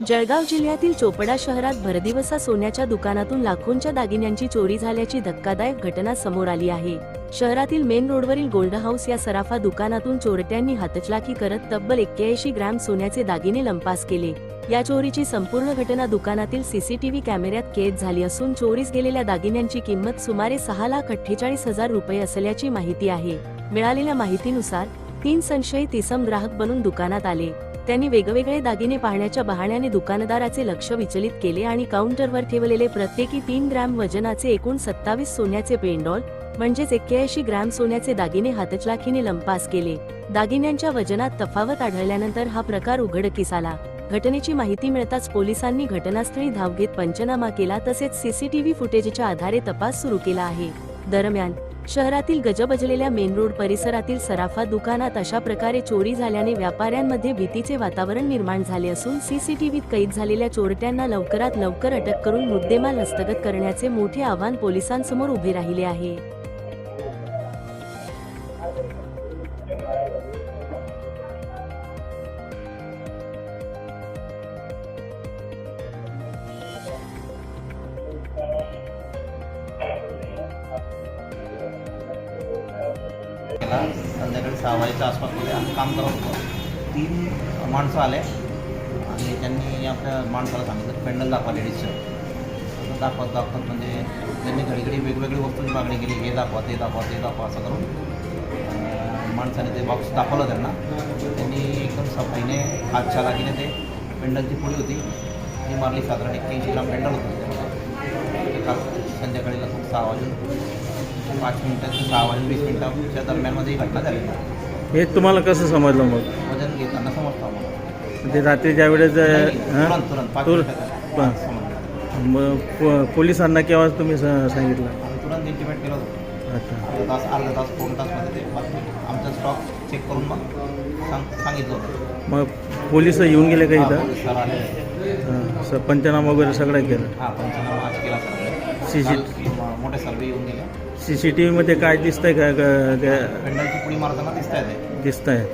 जळगाव जिल्ह्यातील चोपडा शहरात भरदिवसा सोन्याच्या दुकानातून लाखोंच्या दागिन्यांची चोरी झाल्याची धक्कादायक घटना समोर आली आहे। शहरातील मेन रोडवरील गोल्ड हाऊस या सराफा दुकानातून चोरट्यांनी हातचलाखी करत तब्बल 81 ग्रॅम सोन्याचे दागिने लंपास केले। या चोरीची संपूर्ण घटना दुकानातील सीसीटीव्ही कॅमेऱ्यात कैद झाली असून चोरीस गेलेल्या दागिन्यांची किंमत सुमारे 6,48,000 रुपये असल्याची माहिती आहे। मिळालेल्या माहितीनुसार 3 संशयित इसम ग्राहक बनून दुकानात आले। त्यांनी वेगवेगळे दागिने पाहण्याच्या बहाण्याने दुकानदाराचे लक्ष विचलित केले आणि काउंटरवर ठेवलेले प्रत्येकी 3 ग्रॅम वजनाचे एकूण 27 सोन्याचे पेंडॉल म्हणजेच 81 ग्रॅम सोन्याचे दागिने हातचलाखीने लंपास केले। दागिन्यांच्या वजनात तफावत आढळल्यानंतर हा प्रकार उघडकीस आला। घटनेची माहिती मिळताच पोलिसांनी घटनास्थळी धाव घेत पंचनामा केला, तसेच सीसीटीव्ही फुटेजच्या आधारे तपास सुरू केला आहे। दरम्यान शहरातील गजबजलेल्या मेन रोड परिसरातील सराफा दुकानात अशा प्रकारे चोरी झाल्याने व्यापाऱ्यांमध्ये भीतीचे वातावरण निर्माण झाले असून सीसीटीव्हीत कैद झालेल्या चोरट्यांना लवकरात लवकर अटक करून मुद्देमाल हस्तगत करण्याचे मोठे आव्हान पोलिसांसमोर उभे राहिले आहे। संध्याकाळी 6 वाजेच्या आसपासमध्ये आम्ही काम करत होतो। 3 माणसं आले आणि त्यांनी आपल्या माणसाला सांगितलं पेंडल दाखवा लेडीजचं। दाखवत म्हणजे त्यांनी घडी वेगवेगळी वस्तूंची मागणी केली, हे दाखवा ते दाखवा ते दाखवा असं करून माणसाने ते बॉक्स दाखवलं त्यांना। त्यांनी एकदम सफाईने हातच्या लागीने ते पेंडलची पुडी होती ती मारली। साधारण 81 ग्राम पेंडल होतं त्याच्यामध्ये। संध्याकाळी लगभग 6 वाजून 5 मिनिटं ते 6 वाजून 20 मिनिटाच्या दरम्यानमध्ये ही घटना झाली। हे तुम्हाला कसं समजलं मग? वजन घेताना समजतं आम्हाला। म्हणजे रात्री ज्यावेळेस तुरंत 5 मिनिटात समजलं। मग पोलिसांना केव्हा तुम्ही सांगितलं? आम्ही तुरंत इंटिमेट केलं होतं। अच्छा, अर्धा तास 2 तासमध्ये ते बातमी आमचा स्टॉक चेक करून मग सांगितलं होतं। मग पोलिस येऊन गेले का इथं? पोलीस सर आले। पंचनामा वगैरे सगळं केलं? हां, पंचनामा आज केला सर। मोठे सर्वे येऊन गेले। CCTV मध्ये काय दिसतंय का? पेंडलची पुडी मारताना दिसत आहे ते। दिसत आहे।